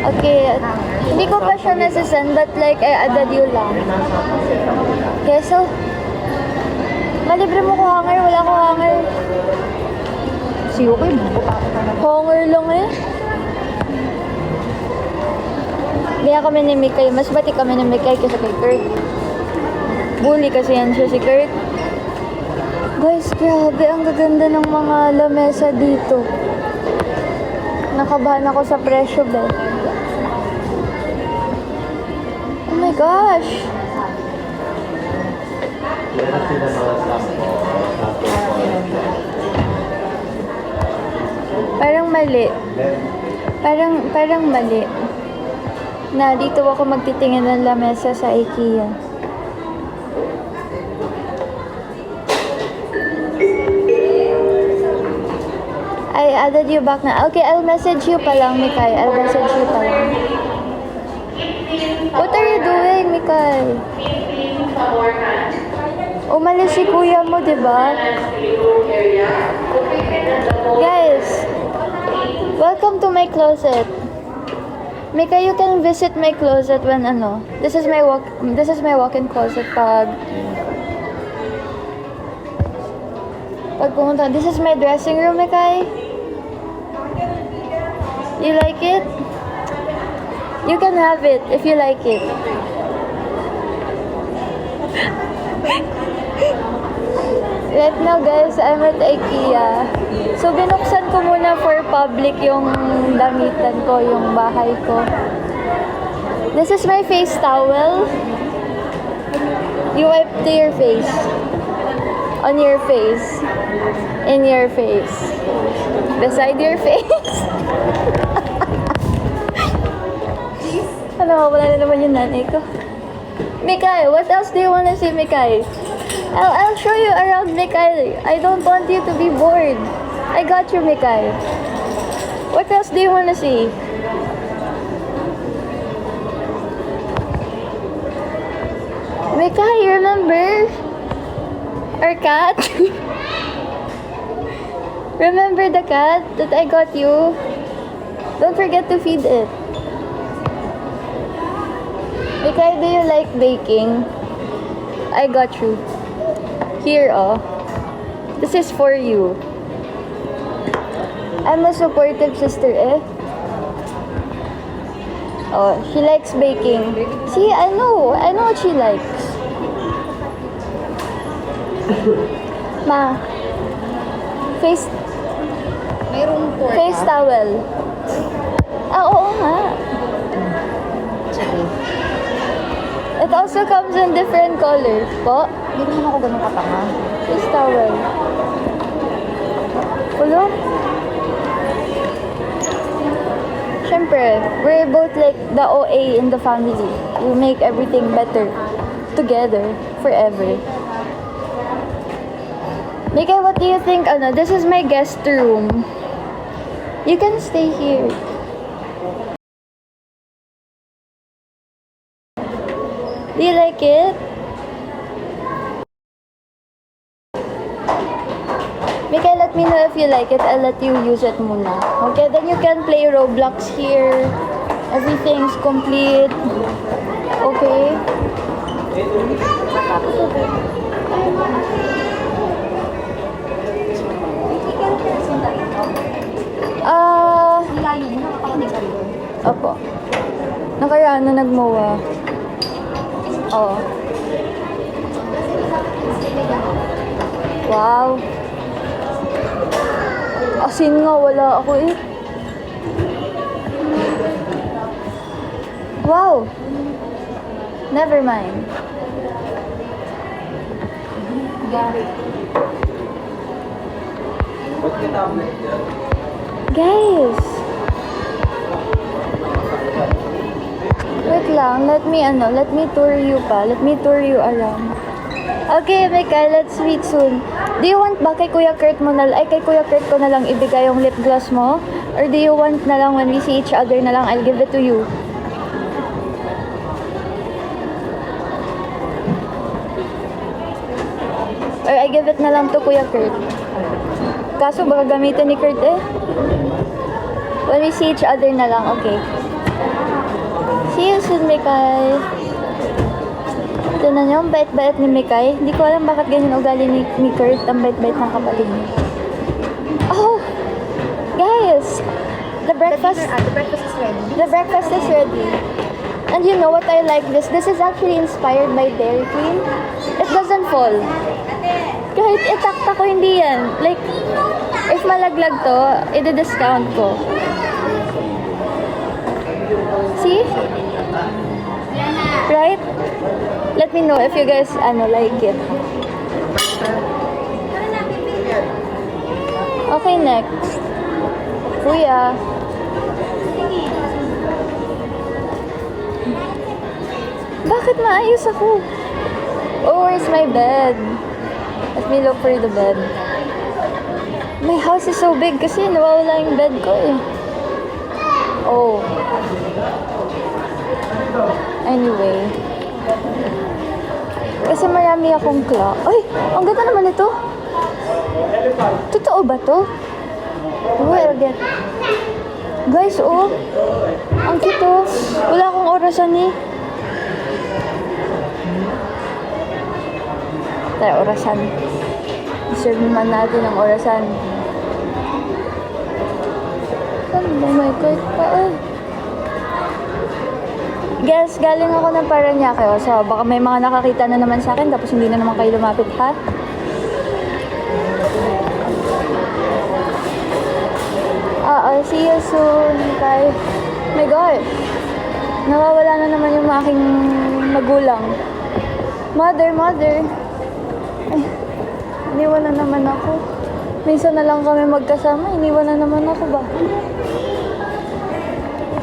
Okay, hindi ko pa siya nasasend but like I added you lang. Okay, so malibre mo ko hanger, wala ko hanger. Si okay mo. Hanger lang eh. Kaya kami ni Mikay, mas bati kami ni Mikay kaysa kay Kurt. Bully kasi yan siya si Kurt. Guys, grabe, ang gaganda ng mga lamesa dito. Nakabahan ako sa presyo, be. Oh my gosh! Parang mali. Parang mali. Na dito ako magtitingin ng lamesa sa IKEA. I added you back na. Okay, I'll message you pa lang, Mikay. I'll message you pa lang. What are you doing, Mikay? Umalis si kuya mo, diba? Guys, welcome to my closet. Mikay, you can visit my closet when ano. This is my walk-in closet pag pumunta. This is my dressing room, Mikay. You like it? You can have it if you like it. Right now guys, I'm at IKEA. So binuksan ko muna for public yung damitan ko, yung bahay ko. This is my face towel. You wipe to your face. On your face. In your face. Beside your face. Ano, wala na naman yung nanay ko. Mikay, what else do you want to see, Mikay? I'll show you around, Mikay. I don't want you to be bored. I got you, Mikay. What else do you want to see? Mikay, remember? Our cat? Remember the cat that I got you? Don't forget to feed it. Mikay, do you like baking? I got you. Here, oh. This is for you. I'm a supportive sister, eh? Oh, she likes baking. See, I know what she likes. Ma, face towel. Ah, oo nga. It also comes in different colors po. Hindi naman ako ganun katanga. Face towel. Ulo? Siyempre, we're both like the OA in the family. We make everything better. Together. Forever. Mikay, what do you think? Ano, this is my guest room. You can stay here. Do you like it? Mikay, let me know if you like it. I'll let you use it muna. Okay, then you can play Roblox here. Everything's complete. Okay? Layo mo, nakakanig ka rin. Opo. Nakaraan na nagmowa. Oh. Wow. Asin nga, wala ako eh. Wow. Never mind. Guys. Wait lang, let me tour you pa. Let me tour you around. Okay, Mikay, let's meet soon. Do you want ba kay Kuya Kurt mo na, kay Kuya Kurt ko na lang ibigay yung lip gloss mo? Or do you want na lang when we see each other na lang, I'll give it to you? Or I give it na lang to Kuya Kurt? Kaso baka gamitin ni Kurt eh. When we see each other na lang, okay. See you soon, Mikay. Tignan niyo, ang bait-bait ni Mikay. Hindi ko alam bakit ganyan ugali ni Kurt. Ang bait-bait ng kapatid niya. Oh! Guys! The breakfast is ready. The breakfast is ready. And you know what I like this? This is actually inspired by Dairy Queen. It doesn't fall. Kahit itakta ko, hindi yan. Like, if malaglag to, i-discount ko. See? Right? Let me know if you guys, like it. Okay, next. Kuya. Bakit maayos ako? Oh, where's my bed? Let me look for the bed. My house is so big kasi nawawala yung bed ko eh. Oh. Anyway. Kasi marami akong clock. Ay! Ang ganda naman ito. Totoo ba to? Wait again. Guys, oh. Ang cute oh. Wala akong orasan eh. Tayo, orasan. Deserve naman natin ang orasan. Oh my God pa eh. Guys, galing ako ng Paranaque. So, baka may mga nakakita na naman sa akin tapos hindi na naman kayo lumapit, ha? I'll see you soon, Kai. My God. Nawawala na naman yung aking magulang. Mother. Ay, iniwan na naman ako. Minsan na lang kami magkasama, iniwan na naman ako ba?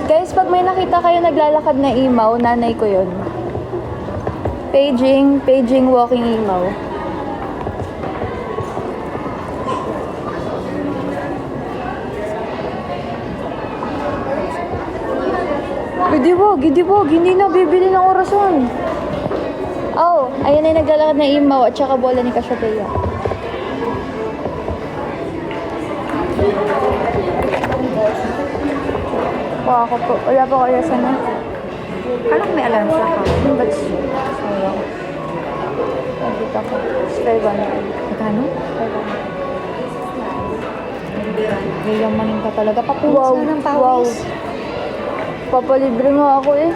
Guys, pag may nakita kayo naglalakad na imaw, nanay ko yun. Paging, walking imaw. Gidibog, hindi na bibili ng orason. Oh, ayan ay naglalakad na imaw at saka bola ni Cassiopeia. Ako po. Wala pa ko orasan na. Alam may alarm sa ka. But, sayang. Nandito ako. It's 500. Magkano? 500. Yayamanin ka talaga. Papulis na ng pawis. Papalibre mo ako eh.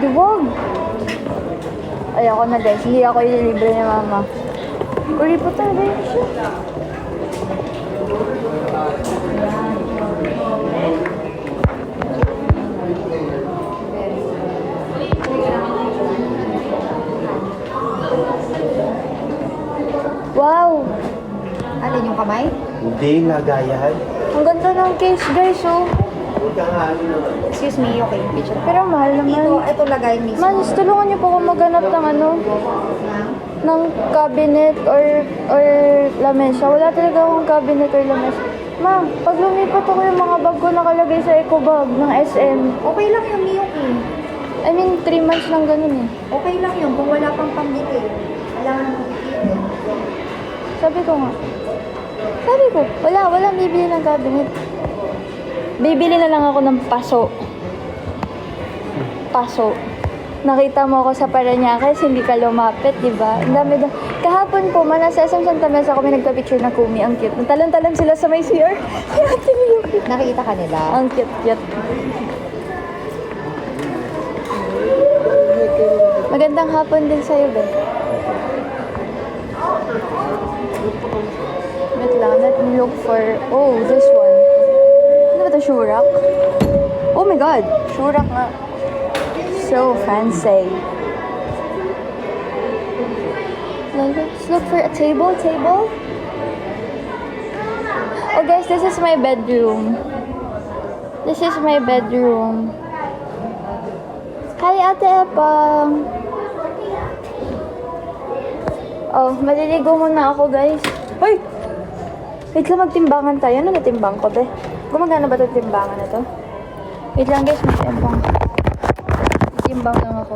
Diwag. Ay, ako na guys. Hindi ako ililibre ni mama. Uri po talaga yun siya. Wow! Alin yung kamay? Hindi, nagayahan. Ang ganda ng case guys, oh. Huwag ka nga, Excuse me, okay. Picture. Pero mahal naman. Ito lagay mismo. Manis, tulungan niyo po ako maghanap ng ng cabinet or lamesa. Wala talaga akong cabinet or lamesa. Ma, pag lumipat ako yung mga bag ko nakalagay sa eco bag ng SM. Okay lang yung Miyuki. I mean, 3 months lang ganun eh. Okay lang yun kung wala pang pambili. Alam mo Sabi ko, wala bibili ng cabinet. Bibili na lang ako ng paso. Nakita mo ako sa Paranaque, hindi ka lumapit, di ba? Ang dami na. Kahapon po, nasa SM Santa Mesa kami nagpa-picture na Kumi. Ang cute. Natalan-talan sila sa may CR. Ate Miyuki. nakikita ka nila. Ang cute. Magandang hapon din sa'yo, Ben. Wait lang, let me look for... Oh, this one. Ano ba ito, Shurak? Oh my God! Shurak nga. So fancy. Let's look for a table. Oh guys, this is my bedroom. Hi, Ate Epang. Oh, maliligo muna ako, guys. Hoy! Wait lang, magtimbangan tayo. Ano natimbang ko, be? Gumagana ba itong timbangan na to? Wait lang, guys. Magtimbang. Timbang lang ako.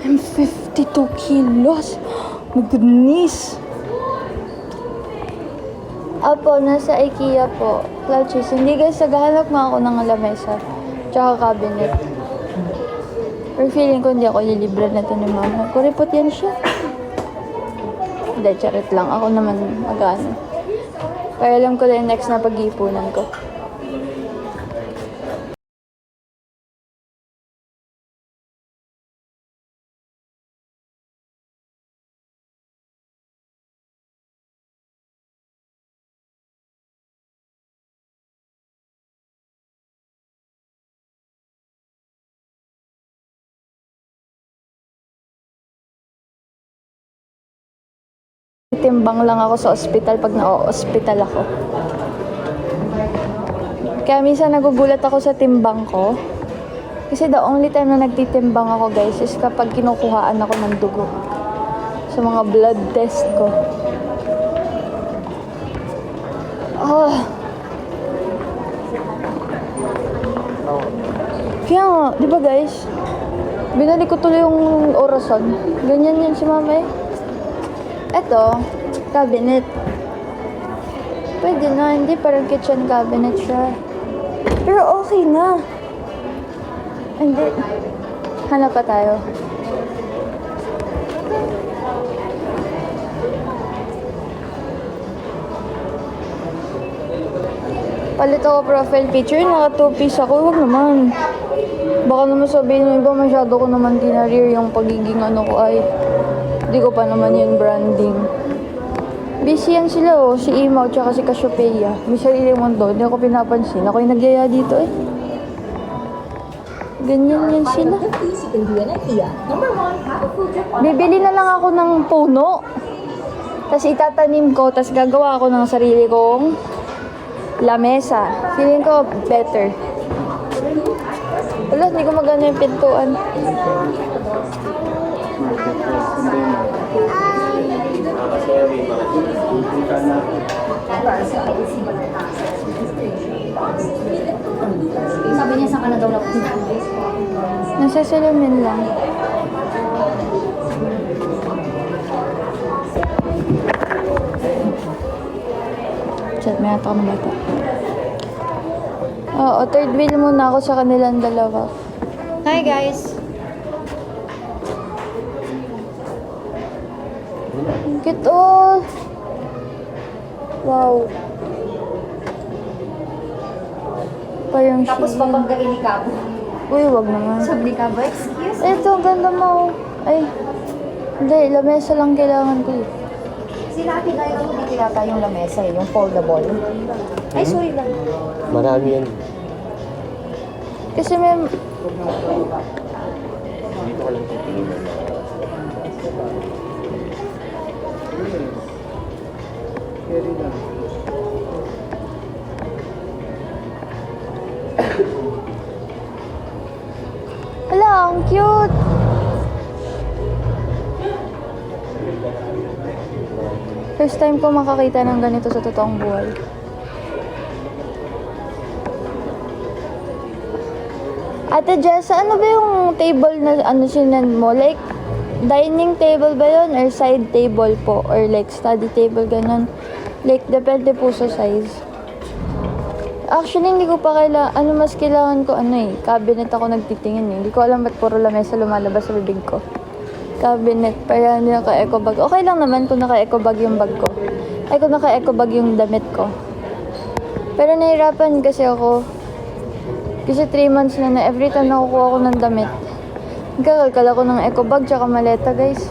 I'm 52 kilos. My goodness! Apo, nasa IKEA po. Cloud cheese. Hindi guys, naghahanap nga ako ng lamesa. Tsaka cabinet. Pero feeling ko hindi ako lilibre na to ni mama. Kuripot yan siya. Hindi, charit lang. Ako naman mag-ano. Kaya alam ko na yung next na pag-iipunan ko. Timbang lang ako sa ospital pag na-ospital ako. Kaya minsan nagugulat ako sa timbang ko. Kasi the only time na nagtitimbang ako guys is kapag kinukuhaan ako ng dugo. Sa mga blood test ko. Kaya nga, di ba guys? Binalik ko tuloy yung orasan. Ganyan yan si mama eh. Eto, cabinet. Pwede na, hindi parang kitchen cabinet siya. Pero okay na. Hindi. Hanap pa tayo. Palit ako profile picture, naka 2-piece ako. Huwag naman. Baka naman sabihin ng iba, masyado ko naman kinareer yung pagiging ano ko ay. Hindi ko pa naman yun branding. Busy yan sila oh. Si Imaw tsaka si Cassiopeia. May sarili mundo. Hindi ako pinapansin. Ako yung nagyaya dito eh. Ganyan yan sila. Bibili na lang ako ng puno. Tapos itatanim ko. Tapos gagawa ako ng sarili kong lamesa. Feeling ko better. Wala, hindi ko magano yung pintuan. Sabi niya saan ka na daw Nasa salamin lang. Chat, may nato kami bata. Oo, third wheel muna ako sa kanilang dalawa. Hi guys! Cute all! Wow. Parang Tapos siya. babanggain ni Cabo. Uy, wag naman. Sabi ni Cabo, excuse? Ito, ang ganda mo. Ay, hindi, lamesa lang kailangan ko eh. Sinabi na yung hindi kilata yung lamesa eh, yung foldable. Ay, sorry lang. Marami yan. Kasi may... Dito ka lang titingin na. Hala, ang cute! First time ko makakita ng ganito sa totoong buhay. Ate Jessa, ano ba yung table na ano sinan mo? Like, dining table ba yun? Or side table po? Or like study table, ganun? Like, depende po sa size. Actually, hindi ko pa ano mas kailangan ko, cabinet ako nagtitingin eh. Hindi ko alam ba't puro lamesa lumalabas sa bibig ko. Cabinet, para hindi naka-eco bag. Okay lang naman kung naka-eco bag yung bag ko. Ay, kung naka-eco bag yung damit ko. Pero nahirapan kasi ako. Kasi 3 months na every time nakukuha ko ng damit. Nagkakalkal ako ng eco bag tsaka maleta, guys.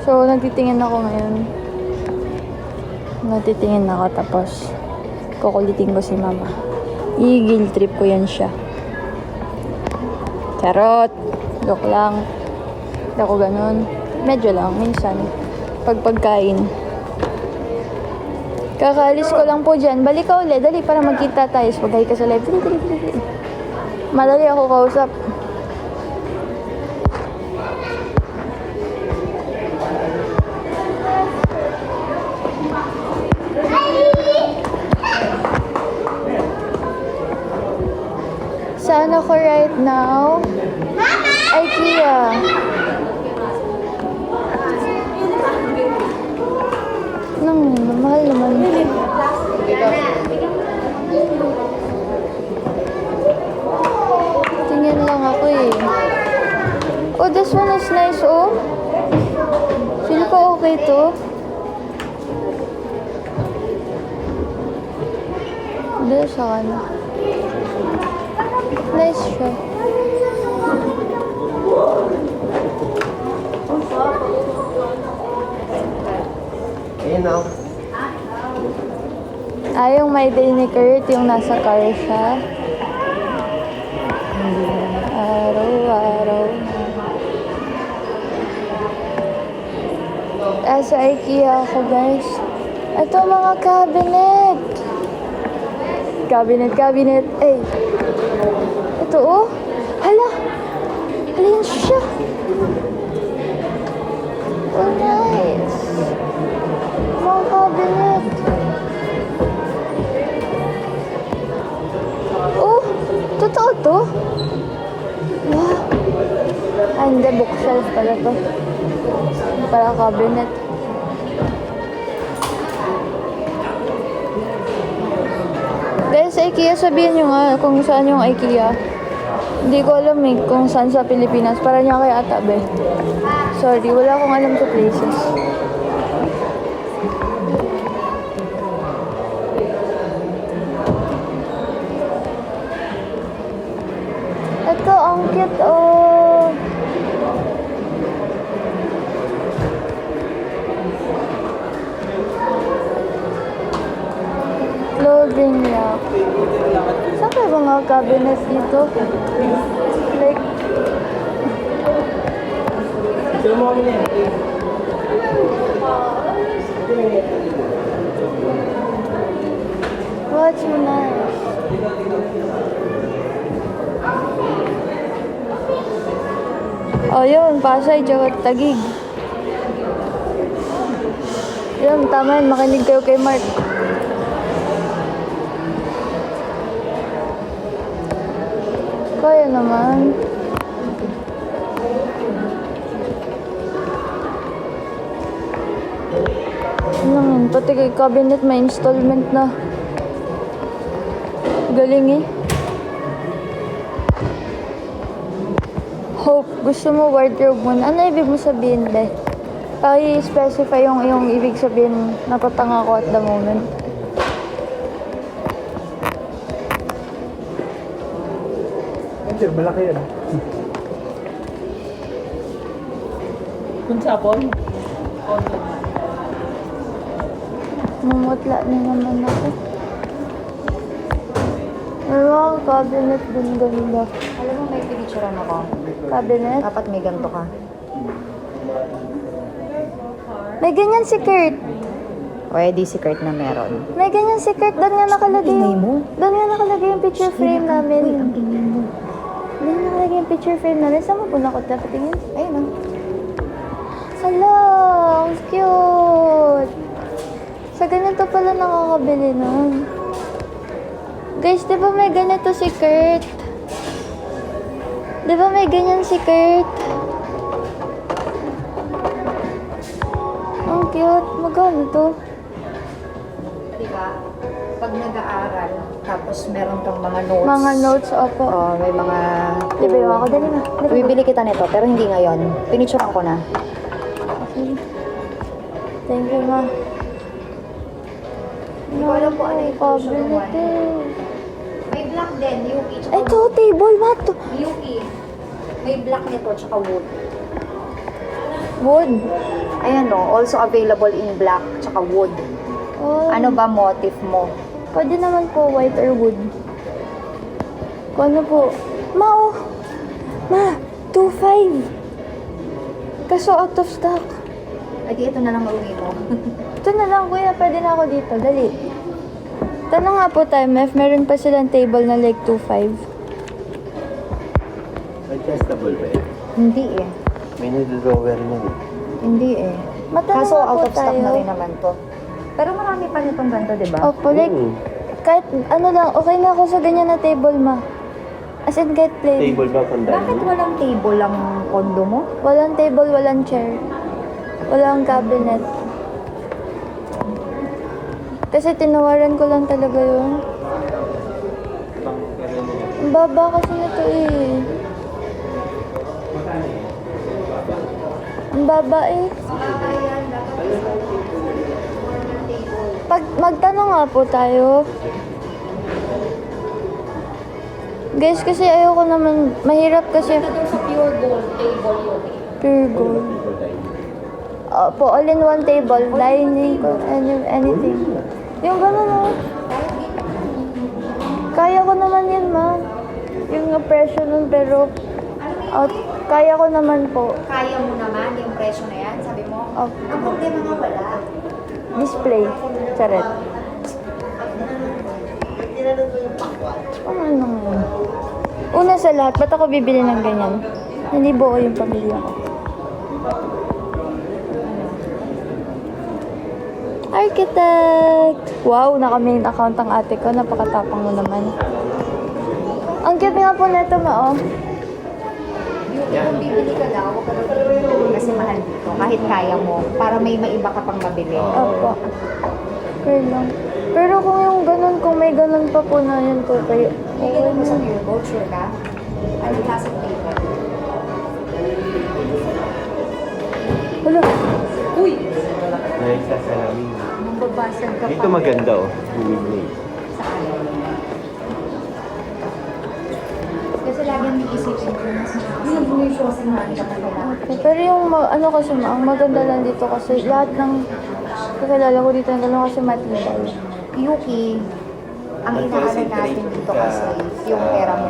So, nagtitingin ako ngayon. Nagtitingin ako tapos kukulitin ko si mama. I-guilt trip ko yan siya. Charot! Joke lang. Hindi ako ganun. Medyo lang, minsan. Pagkain. Kakaalis ko lang po dyan. Balik ka ulit. Dali para magkita tayo. Pagay ka sa live. Madali ako kausap. Saan ako right now? IKEA. one is nice, oh. Feel ko okay to. Hindi, sa ano. Nice siya. Ayun na. Yung My Day ni Kurt, yung nasa car siya. Araw-araw. Sa IKEA ako, guys. Ito mga cabinet. Cabinet. Ay. Ito, oh. Hala. Halin siya. Oh, nice. Mga cabinet. Oh, totoo to? Wow. Hindi, bookshelf pala to. Para cabinet. Guys, sa IKEA, sabihin nyo nga kung saan yung IKEA. Hindi ko alam kung saan sa Pilipinas. Para niya kay Atabe. Sorry, wala akong alam sa places. Ito, ang cute, oh. Clothing rack. Saan kayo mga cabinet dito? Like, what's nice? Oh, yun. Pasay, tsaka Tagig. Yun, tama yun. Makinig kayo kay Mark. Kaya naman. Ano lang yun? Pati kay cabinet may installment na. Galing eh. Hope, gusto mo wardrobe mo. Ano ibig mo sabihin, be? Paki-specify yung iyong ibig sabihin. Napatanga ko at the moment. Sir, malaki yan. Kung sabon? Mumutla na naman ako. Ano, cabinet din ganda. Alam mo, may pinicturean ako. Cabinet? Dapat may ganito ka. May ganyan si Kurt. Pwede si Kurt na meron. May ganyan si Kurt. Doon nga nakalagay Ingay yung... mo. Doon nga nakalagay yung picture frame namin. Uy, ang ingay mo. Doon nga nakalagay yung picture frame namin. Saan mo po nakot na patingin? Ayun na. Hala, ang cute. Sa ganito pala nakakabili nun. Guys, di ba may ganito si Kurt? Di ba may ganyan si Kurt? Ang cute. Magkano to? Diba? Pag nag-aaral, tapos meron kang mga notes. Mga notes, opo. Oh, may mga... Di ba yung ako? Dali na. Dali na. Bibili kita nito, pero hindi ngayon. Pinicturean ko na. Okay. Thank you, ma. Hindi ko alam kung ano yung cabinet cabinet eh. May black din, Yuki. Ito, table, mat. Yuki. May black nito, tsaka wood. Wood. Ayan no, also available in black, tsaka wood. Oh. Ano ba motif mo? Pwede naman po white or wood. Kung ano po. Ma, oh. Ma, 2.5. Kaso out of stock. Ay, di ito na lang mauwi mo. Ito na lang, kuya. Pwede na ako dito. Dali. Tanong nga po tayo, Mef. Meron pa silang table na like 2.5. Adjustable ba yun? Hindi eh. May nililower na eh. Hindi eh. Matanong Kaso nga po out of stock tayo. na rin naman to. Pero marami pa nitong ganito, di ba? Opo, like, Mm. kahit ano lang, okay na ako sa ganyan na table, ma. As in, kahit plain. Table ba kung Bakit walang table ang kondo mo? Walang table, walang chair. Walang cabinet. Kasi tinawaran ko lang talaga yun. Ang baba kasi nito eh. Ang baba eh. Ayan, dapat Pag magtanong nga po tayo. Guys, kasi ayoko naman, mahirap kasi sa pure gold table yun eh. pure gold. Opo, all in one table, dining, anything. Yung gano'n oh. Kaya ko naman yun, ma'am. Yung presyo nun, pero kaya ko naman po. Kaya mo naman yung presyo na yan, sabi mo? Ang problema nga wala. Display. Charet. Ano nga? Una sa lahat, ba't ako bibili ng ganyan? Hindi buo yung pamilya ko. Architect! Wow, naka-main account ang ate ko. Napakatapang mo naman. Ang cute nga po neto, ma, oh. Kung bibili ka daw, huwag ka daw bibili kasi mahal dito. Kahit kaya mo, para may maiba ka pang mabili. Opo. Okay lang. Pero kung yung ganun, kung may ganun pa po na yun po kayo. May ganun mo sa pure gold, sure ka? Ano classic table? Hala. Uy! Nagsasalamin. Mambabasag ka pa. Dito maganda oh. Huwag Saan? Kasi lagi ang iisipin ko mas sinubunisyosin natin ka kailangan. Okay, pero yung ano kasi ang maganda lang dito kasi lahat ng kakilala ko dito ng gano'n kasi matibay. Yuki, ang inaano natin dito kasi yung pera mo.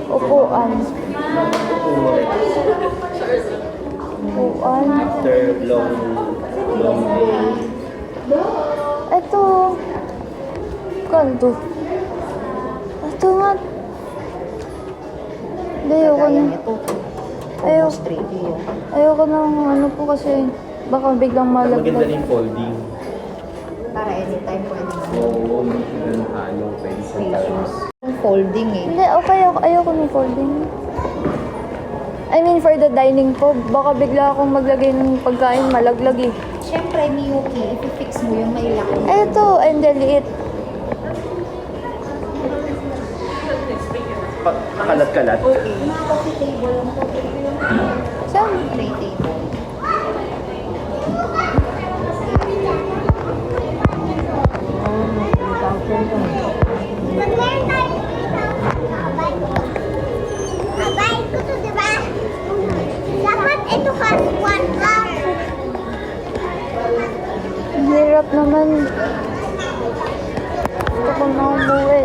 Upuan. Upuan. After long day. Ito. Kanto. Ito nga. Hindi, ayoko Kagaya na. nito. Ayaw. Almost 3D yun. Ayoko nang ano po kasi baka biglang Maganda malaglag. rin folding. Para anytime pwede mo. Oo, hindi siya ganun ano, pwede sa Spacious. Yung folding eh. Hindi, okay. Ayoko ng folding. I mean, for the dining po, baka bigla akong maglagay ng pagkain, malaglag eh. Siyempre, ni Yuki, i-fix mo yung may laki. Ito, and the liit. Kalat-kalat. Mga coffee table lang po. Saan? Tray table. Mag-learn tayo dito. Abay ko to, di ba? Dapat ito kasi one up. Ang hirap naman. Gusto ko na umuwi.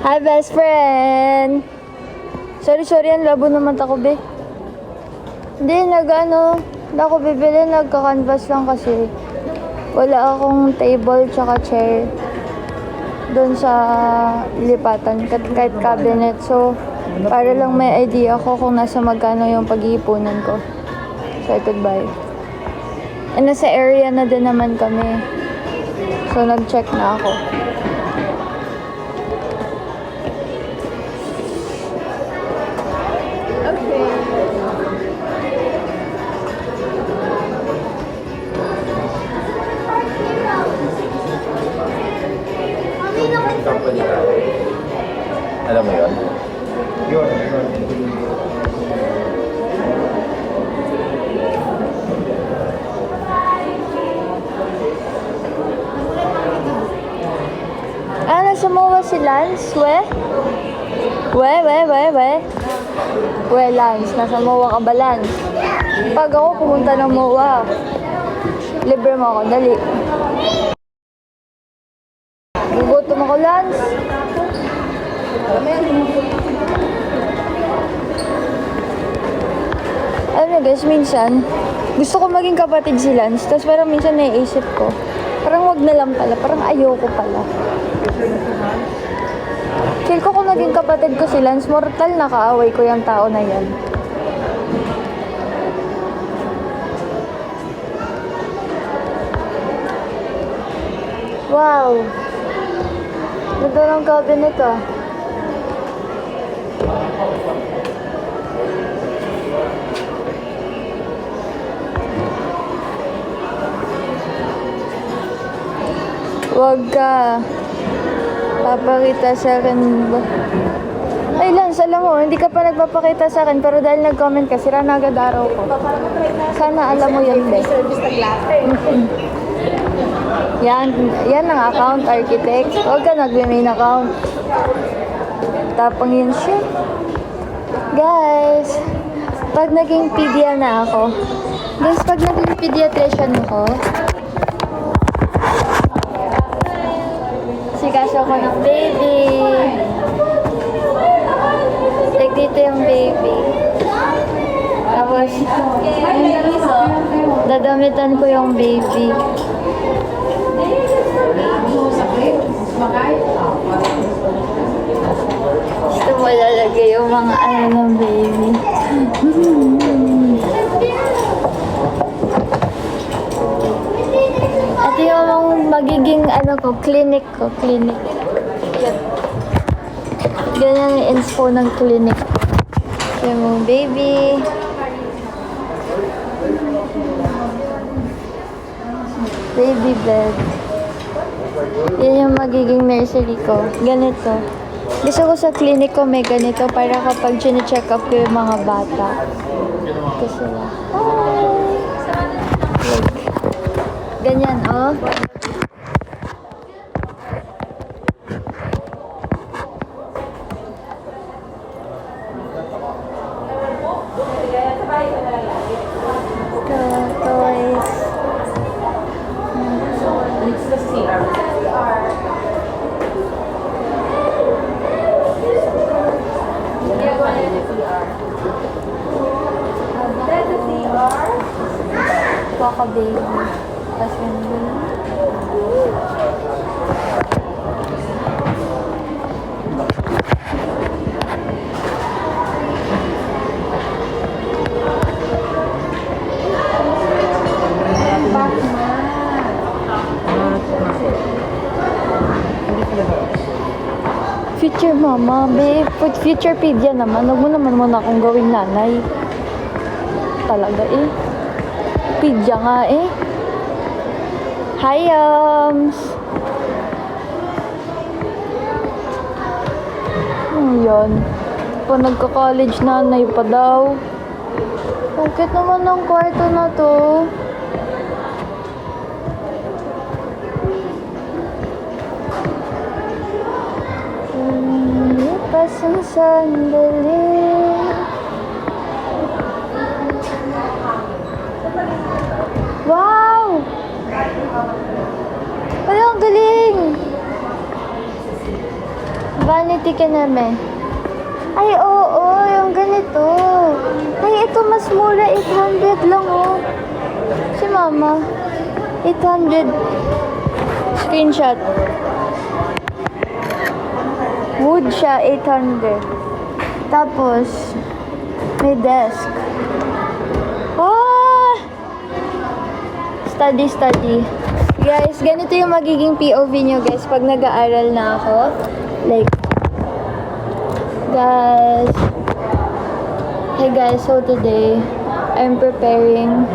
Hi, best friend! Sorry, ang labo naman ako, be. Hindi, hindi ako bibili, nagka-canvas lang kasi wala akong table tsaka chair doon sa lipatan, kahit cabinet. So, para lang may idea ko kung nasa magkano yung pag-iipunan ko. So, I could buy. And nasa area na din naman kami. So, nag-check na ako. Company ka. Alam mo yun? Yun. Ah, nasa MOA si Lance, we? We. We, Lance, nasa MOA ka ba, Lance? Pag ako pumunta ng MOA, libre mo ako, dali. Gugutom ako, Lance. Alam niyo guys, minsan, gusto ko maging kapatid si Lance, tapos parang minsan naiisip ko, parang wag na lang pala, parang ayoko pala. Feel ko kung naging kapatid ko si Lance, mortal na kaaway ko yung tao na yan. Wow! Ganda ng cabinet ah. Wag ka. Papakita sa akin ba? Ay, Lance, alam mo, hindi ka pa nagpapakita sa akin, pero dahil nag-comment ka, sira na agad araw ko. Sana alam mo yun, be. Yan ang account, architect. Huwag ka nag-main account. Tapang yun siya. Guys, pag naging pedia na ako, pag naging pediatrician ako, sikaso ko ng baby. Like dito yung baby. Tapos, dadamitan ko yung baby. Gusto mo lalagay yung mga ano ng baby. At yung magiging ano ko, clinic ko, clinic. Ganyan yung inspo ng clinic. Yung mga baby. Baby bed. Yan yung magiging nursery ko. Ganito. Gusto ko sa clinic ko may ganito para kapag chine-check up ko yung mga bata. Kasi like, ganyan, oh. Toys. Waka baby. Tapos ganun. Future mama, babe. Future pedia naman. Huwag mo naman akong gawing nanay. Talaga eh. Pedia nga eh. Hi, yan. Pa nagka-college nanay pa daw. Bakit naman ang kwarto na to? Pasang sandali. Wow! Ay, ang galing! Vanity ka namin. Ay, oo, yung ganito. Ay, ito mas mura. 800 lang, oh. Si mama. 800. Screenshot. Wood siya, 800. Tapos, may desk. Oh! Study. Guys, ganito yung magiging POV nyo, guys, pag nag-aaral na ako. Like, guys. Hey, guys, so today, I'm preparing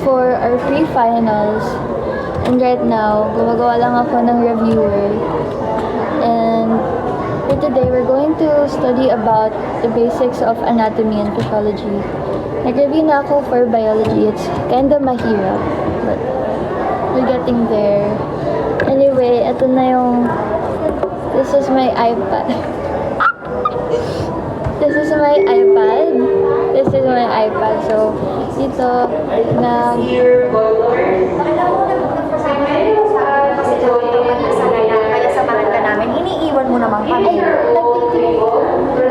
for our pre-finals. And right now, gumagawa lang ako ng reviewer. And for today, we're going to study about the basics of anatomy and physiology. Nag-review na ako for biology. It's kinda mahirap, but we're getting there. Anyway, ito na yung... This is my iPad. This is my iPad. So, dito, Kaya samahan ka namin. Iniiwan mo naman kami.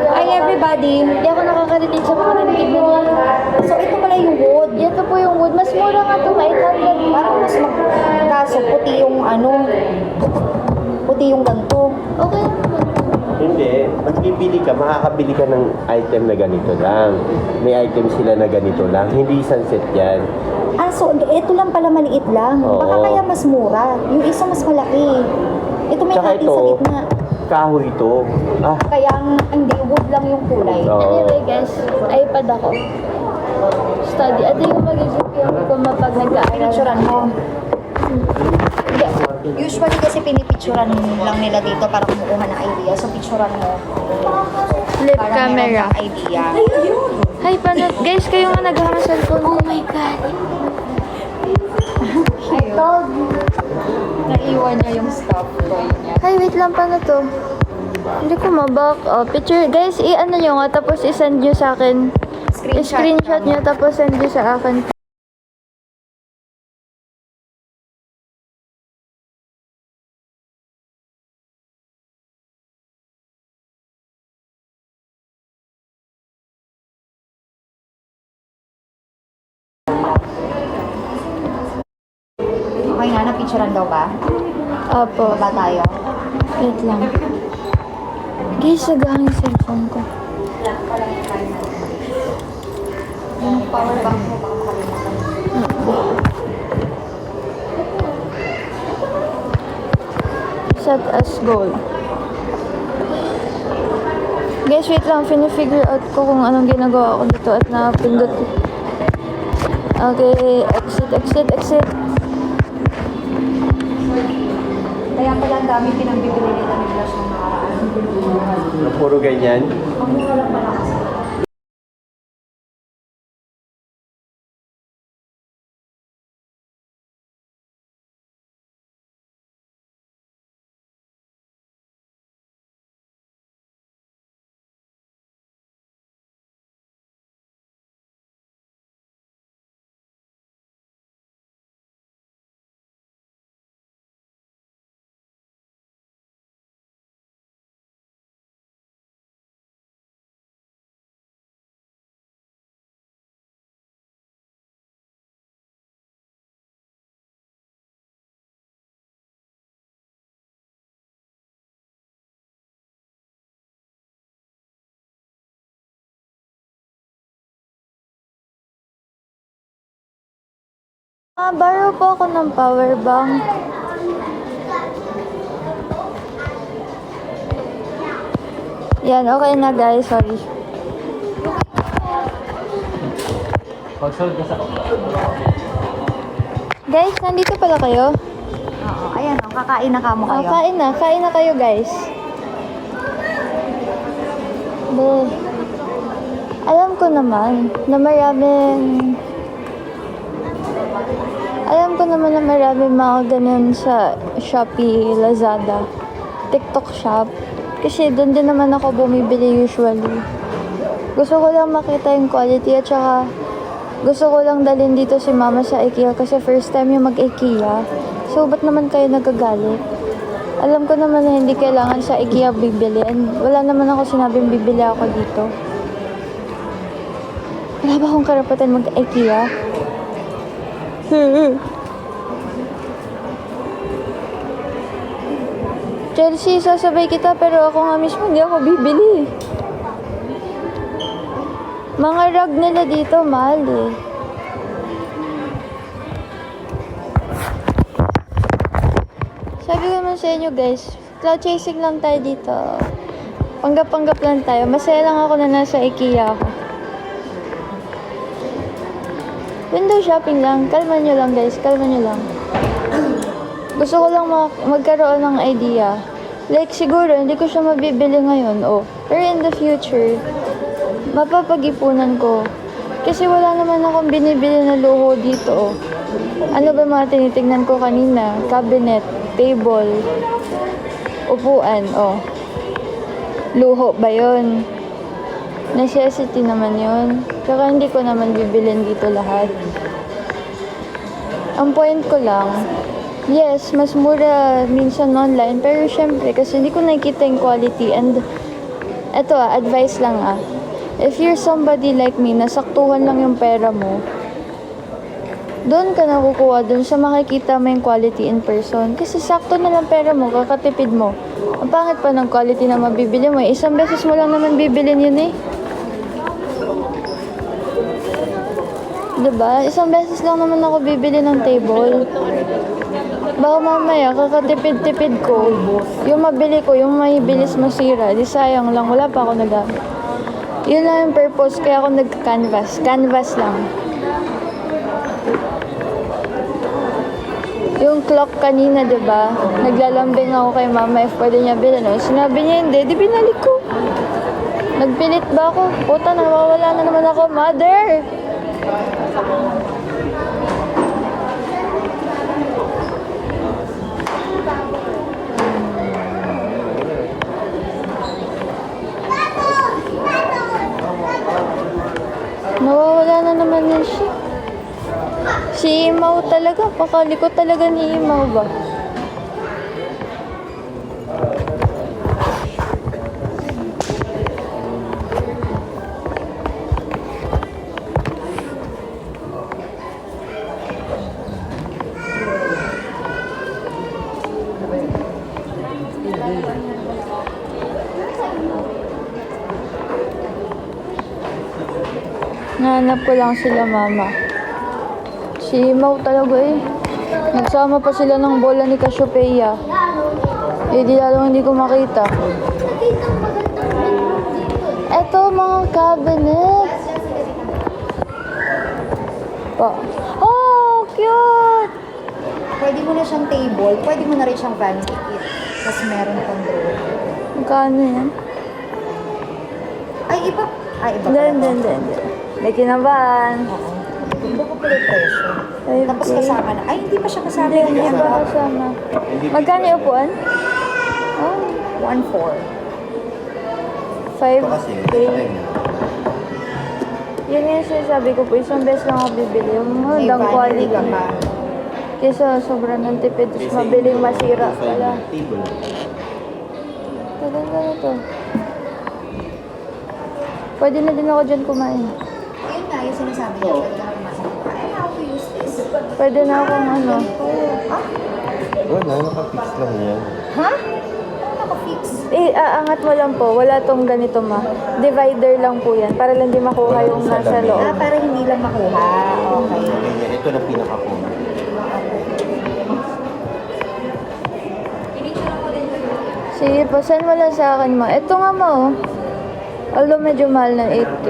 Hi everybody! Hindi ako nakaka-relate sa mga narinig na niya. So, ito pala yung wood. Ito po yung wood. Mas mura nga ito, 800. Parang mas kaso puti yung puti yung ganito. Okay. Hindi. Pag bibili ka, makakabili ka ng item na ganito lang. May item sila na ganito lang. Hindi sunset yan. Ah, so ito lang pala maliit lang. Oo. Baka kaya mas mura. Yung isa mas malaki. Ito may Tsaka natin ito, sa gitna. kahoy ito. Ah, Kaya hindi wood lang yung kulay. Oo. Anyway guys, iPad ako. Study. Ito yung magiging yung ko mapag nag-aaral. Picturean mo. Hindi. Usually kasi pinipicturan lang nila dito para kumukuha ng idea. So, picturan mo. Flip Para camera. meron kang idea. Hi, paano? Guys, kayo nga naghahanap cellphone. Oh my God. I told you. Naiwan niya yung stuff toy niya. Hi, wait lang, paano to? Hindi ko ma-back up. Picture, guys, i-ano nyo nga, tapos i-send nyo sa akin. I-screenshot nyo, tapos send nyo sa akin. Okay nga, napicturan daw ba? Opo. Baba tayo. Wait lang. Guys, nagahang yung cellphone ko. Yung power bank mo, baka makalimutan. Set as goal. Guys, wait lang. Fini-figure out ko kung anong ginagawa ko dito at napindot. Okay, exit, exit, exit. Kaya pala ang dami pinambibili nila ng blush ng nakaraan. Na puro ganyan. Ang mura lang pala kasi. Borrow po ako ng power bank. Yan, okay na guys. Sorry. Pagsunod ka sa... Guys, nandito pala kayo? Oo, ayan o, kakain na kamo kayo. Kain na. Kain na kayo guys. Be, alam ko naman na maraming... Alam ko naman na maraming mga ganun sa Shopee, Lazada, TikTok shop. Kasi doon din naman ako bumibili usually. Gusto ko lang makita yung quality at saka gusto ko lang dalhin dito si mama sa IKEA kasi first time yung mag-IKEA. So, ba't naman kayo nagagalit? Alam ko naman na hindi kailangan sa IKEA bibili and wala naman ako sinabing bibili ako dito. Wala ba akong karapatan mag-IKEA? Chelsea, sasabay kita pero ako nga mismo hindi ako bibili. Mga rug nila dito, mahal eh. Sabi ko naman sa inyo guys, cloud chasing lang tayo dito. Panggap-panggap lang tayo. Masaya lang ako na nasa IKEA ako. Window shopping lang. Kalma nyo lang guys. Kalma nyo lang. Gusto ko lang magkaroon ng idea. Like siguro, hindi ko siya mabibili ngayon. Oh. Pero in the future, mapapag-ipunan ko. Kasi wala naman akong binibili na luho dito. Oh. Ano ba mga tinitignan ko kanina? Cabinet, table, upuan. Oh. Luho ba yun? Necessity naman yun. Tsaka hindi ko naman bibilin dito lahat. Ang point ko lang, yes, mas mura minsan online, pero syempre, kasi hindi ko nakikita yung quality. And, eto advice lang if you're somebody like me, nasaktuhan lang yung pera mo, doon ka nakukuha doon sa makikita mo yung quality in person. Kasi sakto na lang pera mo, kakatipid mo. Ang pangit pa ng quality na mabibili mo. Isang beses mo lang naman bibilin yun eh. Diba? Isang beses lang naman ako bibili ng table. Baka mamaya, kakatipid-tipid ko. Yung mabili ko, yung may bilis masira. Di sayang lang, wala pa ako nagamit. Yun lang yung purpose, kaya ako nag-canvas. Canvas lang. Yung clock kanina, di ba? Naglalambing ako kay mama if pwede niya bilhin. No? Sinabi niya hindi, di binalik ko. Nagpilit ba ako? Puta, nawawala na naman ako. Mother! Nawawala na naman yan siya. Si Imaw talaga. Pakalikot talaga ni Imaw ba? Nahanap ko lang sila mama. Si Imaw talaga eh. Nagsama pa sila ng bola ni Cassiopeia. Eh di lalong hindi ko makita. Eto mga cabinet. Pa. Oh, cute! Pwede mo na siyang table, pwede mo na rin siyang vanity kit. Tapos meron pang drawer. Magkano yan? Ay, iba. Ay, iba Hindi, pala hindi, to. hindi, hindi. May kinabahan. Oo. Iba ko pala yung presyo. Ay, Tapos okay. kasama na. Ay, hindi pa siya kasama. Hindi, hindi Ano? ba kasama? Magkano yung upuan? Oh, 1.4. 5K. Yun yung sinasabi ko po, isang beses lang ako bibili. Yung May magandang vanity quality. ka pa. Kesa sobrang ng tipid, tapos mabiling masira pala. Tagal ka na to. Pwede na din ako dyan kumain. Yun nga, yung sinasabi niya. Pwede na kumain. I know how to use this. Pwede na akong ano. Ah? Wala, nakapix lang yan. Ha? Ano naka-fix? Aangat mo lang po. Wala tong ganito ma. Divider lang po yan. Para lang di makuha yung nasa Ah, loob. para hindi lang makuha. Okay. Ganyan, ito na pinaka-common. Sige po, send mo lang sa akin ma. Ito nga ma oh. Although medyo mahal ng 8K.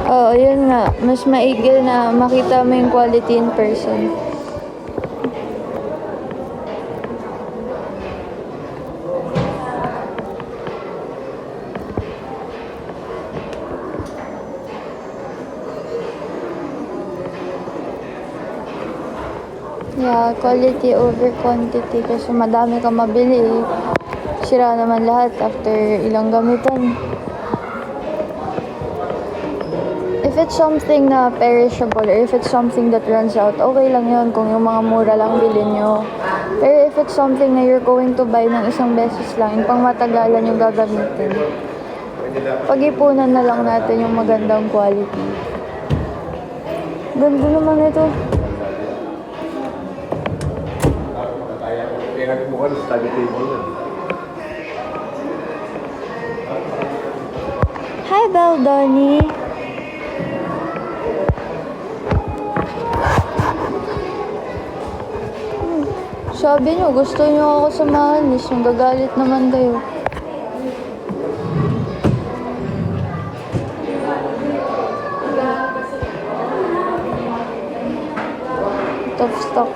Oo, yun nga. Mas maigil na makita mo yung quality in person. Yeah, quality over quantity kasi madami kang mabili eh. Sira naman lahat after ilang gamitan. If it's something na perishable or if it's something that runs out, okay lang yun kung yung mga mura lang bilhin nyo. Pero if it's something na you're going to buy ng isang beses lang, yung pang matagalan yung gagamitin, pag-ipunan na lang natin yung magandang quality. Ganda naman ito. Hi, Belle Donnie. Sabi niyo, gusto niyo ako samahan. Yung gagalit naman kayo. Top stock.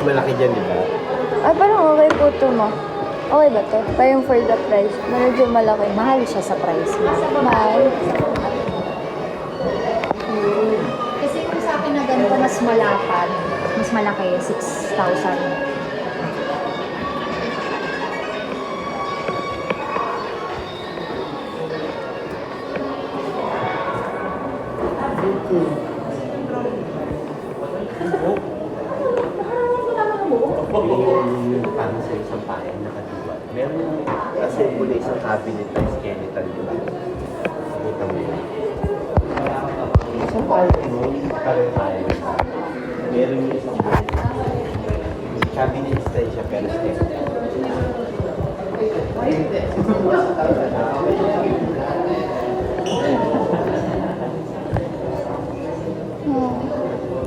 malaki dyan, di ba? Ay, parang okay po ito mo. Okay ba to? Parang for the price. Medyo malaki. Mahal siya sa price niya. Mahal. Kasi kung sa akin na ganito, mas malapad, mas malaki, 6,000. Yung parang sa isang paen nakatiwa. Meron yung kasi mula isang cabinet na skeleton, di ba? Nakita mo yun. Isang paen mo, parang paen. Meron yung isang buhay. Cabinet style siya pero skeleton.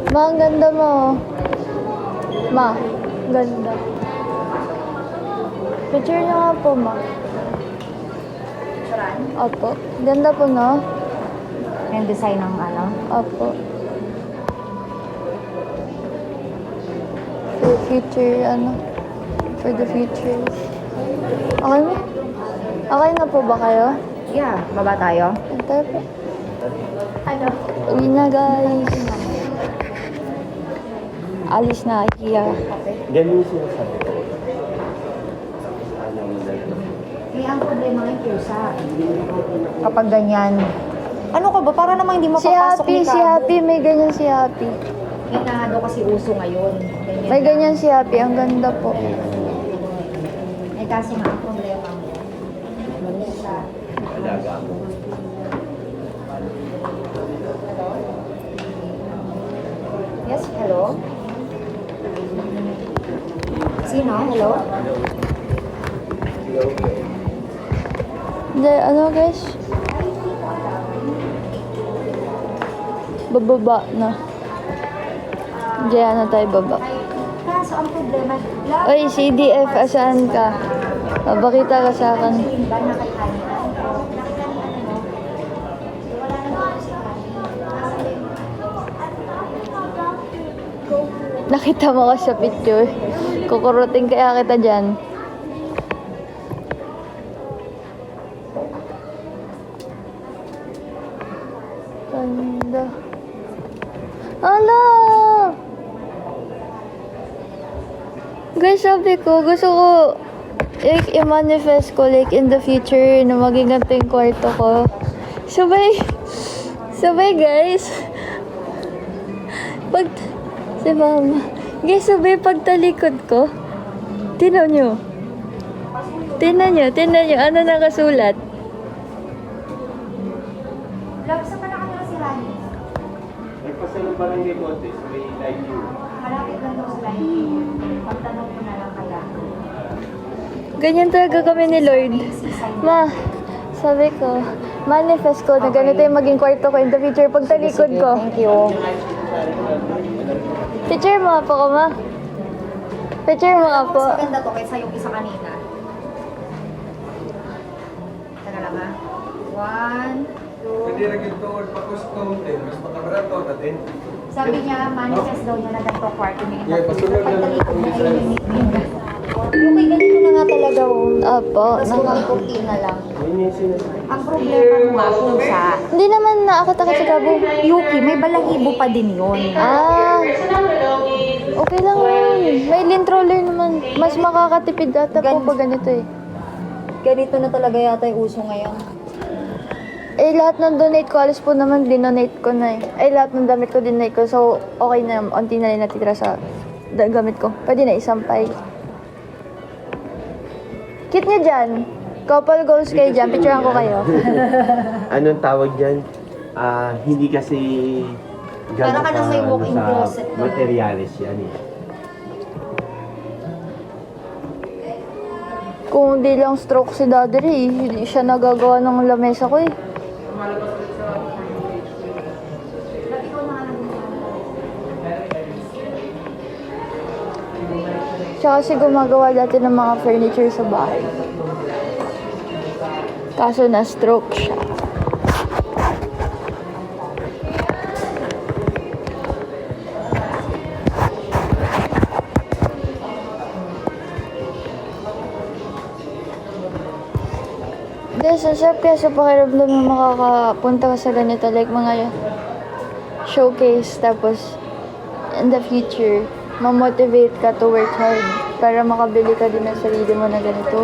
Ma, ang ganda mo. Ma, ganda. Picture niyo nga po, ma. Opo. Ganda po, no? Yung design ng ano. Opo. For future, ano? For the future. Okay na? Okay na po ba kayo? Yeah, baba tayo. Ito po. Uwi na, guys. Alis na, IKEA. Ganun yung sinasabi ko. Ano mo na Eh, ang problema ng pusa. Kapag ganyan. Ano ka ba? Para namang hindi Si mapapasok Happy, ni si Cabo. Happy, may ganyan si Happy. Yan na nga daw kasi uso ngayon. May ganyan si Happy, ang ganda po. Eh, kasi nga ang problema mo. Pusa. alaga mo. Yes, hello? Sino? Hello? Hindi, ano guys? Bababa na. Diyan na tayo baba. Kaso ang problema, Oy, CDF, asaan ka? Mabakita ka sa akin. ba na kay Hani? Nakita mo ko sa picture. Kukurutin kaya kita dyan. Ganda. Ala! Guys, sabi ko, gusto ko like, i-manifest ko like in the future na maging ganito yung kwarto ko. Sabay guys. Pag, si mama. Guys, sabay pagtalikod ko. Tinan nyo. Tinan nyo, ano nakasulat? Love, saan pa nakatira si Hani? May pasalong barangay Montes, may live view. Malapit lang daw sa line. Pagtanong ko na lang kaya. Ganyan talaga kami ni Lord. Ma, sabi ko, manifest ko na ganito yung maging kwarto ko in the future pag talikod ko. Thank you. Picture mo nga po ko, ma. Picture mo nga po. Mas maganda to kaysa yung isa kanina. Teka lang ha. 1, 2. Pwede rin ito pa-custom din. Mas makabarato natin. Sabi niya, manifest daw niya na ganito kwarto niya. Yeah, pasunod na lang itong design. Yung may ganito na nga talaga oh. Opo. Tapos kung kurtina lang. Yun yung sinasabi. Ang problema mo nga pusa. Hindi naman nakakatakat sa gabo. Yuki, may balahibo pa din yun. Ah, okay lang yun. May lint roller naman. Mas makakatipid ata po pag ganito eh. Ganito na talaga yata yung uso ngayon. Eh, lahat ng donate ko, alis po naman, dinonate ko na eh. Eh, lahat ng damit ko, dinonate ko. So, okay na, onti na rin natitira sa gamit ko. Pwede na isampay. Cute niya dyan. Couple goals kayo dyan. Picturean ko kayo. Anong tawag dyan? Hindi kasi Para ka nang may walk-in sa closet. materialis yan eh. Kung di lang stroke si Daddy Ray, hindi siya nagagawa ng lamesa ko eh. Siya kasi gumagawa dati ng mga furniture sa bahay. Kaso na-stroke siya. Guys, ang sarap kaya sa pakiramdam na makakapunta ka sa ganito, like mga showcase, tapos in the future, ma-motivate ka to work hard para makabili ka din ng sarili mo na ganito.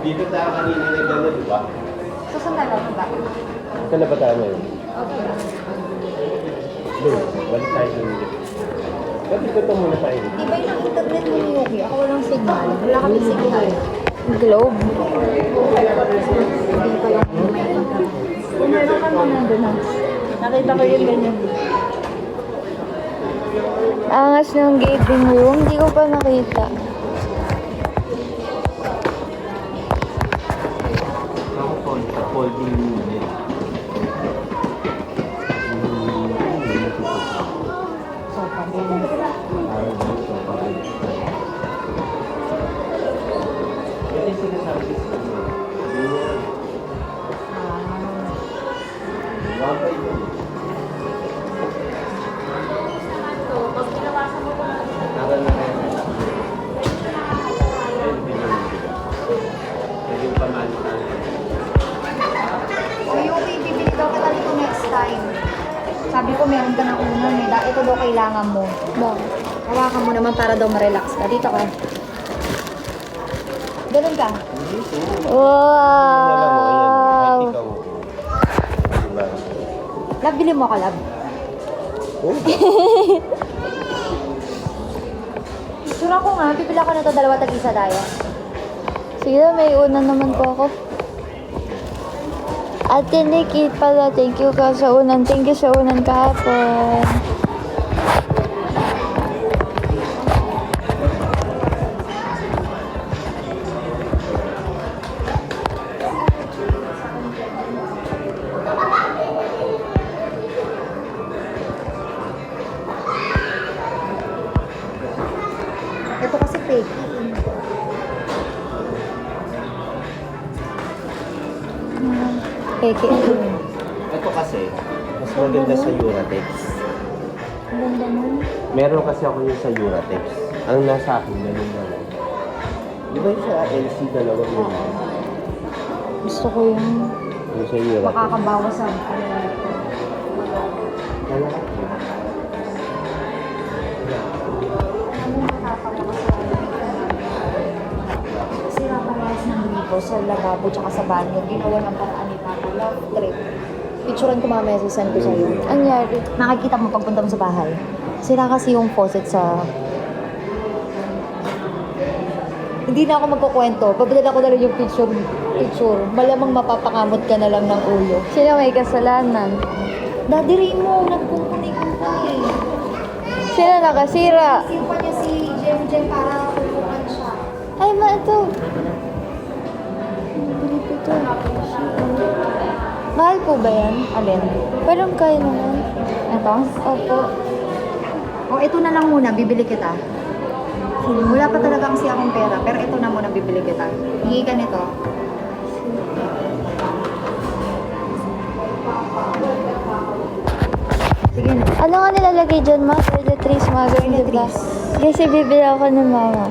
Dito tayo kanina na gano'n, di ba? Susunod na lang ba? Saan na ba tayo ngayon? Doon, balik tayo doon. Ba't ito ito muna tayo? Di ba yung internet mo ni Yuki? Ako walang signal. Wala kami signal. Globe. Hindi pa lang may Meron ka mo nandun na. Nakita ko yung ganyan. Angas ng gaming room, hindi ko pa nakita. Ako po, sa folding unit. sofa din. Parang dito, parang dito. Ito yung sinasabi ko sa inyo. Hindi niya. Wapay yun. Tagal na kayo. Ayun, binibigyan. Pwede yung pamalitan. O Yuki, bibili daw kita dito next time. Sabi ko meron ka ng unan eh. Ito daw kailangan mo. Bakit? Hawakan mo naman para daw ma-relax ka. Dito ka. Ganun ka. Wow! Ikaw. Diba? Lab, bili mo ka, Lab. Oh, Sura ko nga, pipila ko na to dalawa tag-isa daya. Sige, may una naman po ako. Ate Nikki pala, thank you ka sa unan. Thank you sa unan kahapon. Ito kasi fake. Peke. ito kasi, mas maganda sa Uratex. Ang ganda nun. Meron kasi ako yung sa Uratex. Ang nasa akin, ganun na lang. Di ba yung sa LC dalawa yun? Gusto ko yung... Yung sa Uratex. Makakabawas sa Wala. sira parehas ng libo sa lababo tsaka sa banyo. Ginawa ng paraan ni Papa. Love trip. Picturean ko mamaya, sisend ko sa'yo. Anyari. Makikita mo pagpunta mo sa bahay. Sira kasi yung faucet sa... Hindi na ako magkukwento. Papadala ko na lang yung picture. Malamang mapapakamot ka na lang ng ulo. Sino may kasalanan? Daddy Raymond, nagkumpuni-kumpuni. Sino nakasira? Isipan niya si Jem para kukupan siya. Ay, ma, ito. Nabili ko ito. Mahal po ba yan? Alin? Parang kaya naman. Ito? Opo. O, ito na lang muna, bibili kita. Wala pa talagang siya akong pera, pero ito na muna bibili kita. Hingi ka nito. Sige na. Ano nga nilalagay dyan, ma? Toiletries, mga ganun, diba? Kasi bibili ako ng mama.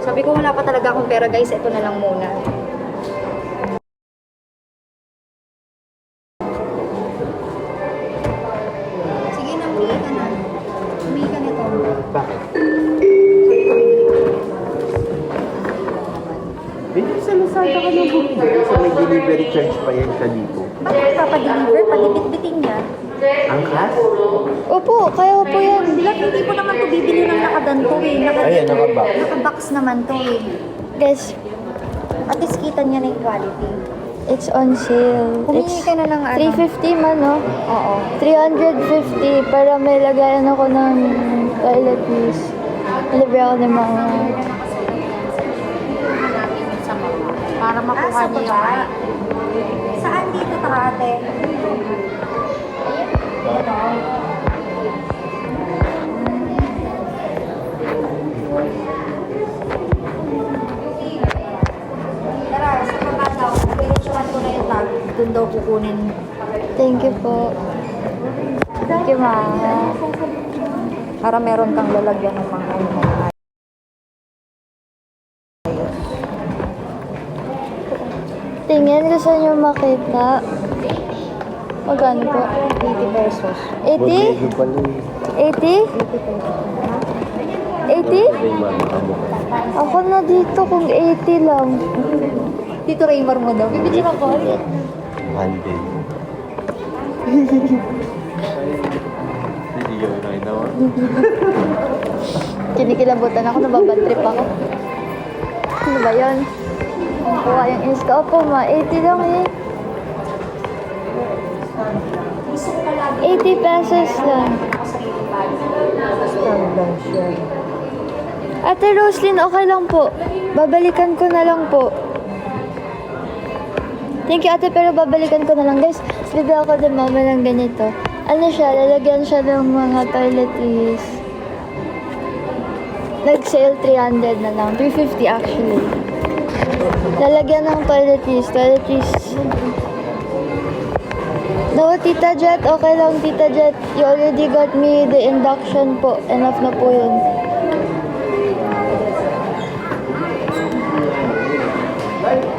Sabi ko wala pa talaga akong pera guys, ito na lang muna. Sige na, humingi ka na. Humingi ka nito. Bakit? Hindi sa Lazada ka na bumili. Kasi may delivery charge pa yan siya dito. Bakit papadeliver? Padibit-biting niya. Ang cash? Opo, kaya ko po yan. Bilat, hindi ko naman to bibili ng nakaganto eh. Ayan, nakabox. Nakabox naman to eh. Guys, At least kita niya na yung quality. it's on sale. Humingi ka na ng ano. 350 man, no? Oo. 350 para may lagayan ako ng toiletries. Libre ako ng mga... Para makuha niya yung... Saan dito ta ate? Tara, sa baba daw. Pinicturan ko na yung tag. Doon daw kukunin. Thank you po. Thank you, Mama. Para meron kang lalagyan ng mga ano. Tingin, gusto niyo makita? Magkano po? 80 pesos. 80? Bodega pala eh. 80? 80? Ay, mama, amo ka. Ako na dito kung 80 lang. Tito Raymar mo daw. Bibigyan ako. Handle. Hindi ko nakita mo. Kinikilabutan ako, nababantrip ako. Ano ba yun? Kuha yung iska. Opo, ma. 80 lang eh. 80 pesos lang. Ate Roslyn, okay lang po. Babalikan ko na lang po. Thank you, ate, pero babalikan ko na lang. Guys, bigla ako din mama ng ganito. Ano siya, lalagyan siya ng mga toiletries. Nag-sale 300 na lang. 350 actually. Lalagyan ng toiletries. No, Tita Jet, okay lang, Tita Jet. You already got me the induction po. Enough na po yun.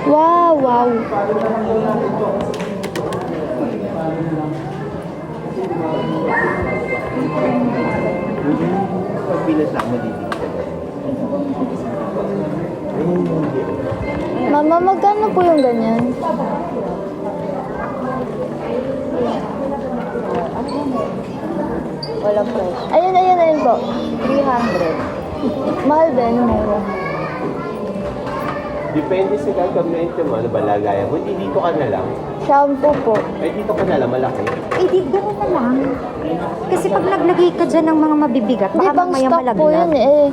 Wow, wow. Pag pinasa mo dito ka na. Ayun, hindi. Mama, magkano po yung ganyan? Walang price. Ayun po. 300. Mahal din, mura. Depende sa gagamitin mo. Ano ba lagayan mo? Hindi dito ka na lang. Shampoo po. Ay, dito ka na lang. Malaki. Eh, di gano'n na lang. Kasi pag naglagay ka dyan ng mga mabibigat, Hindi, baka pang mamaya stock po yun malaglag. eh.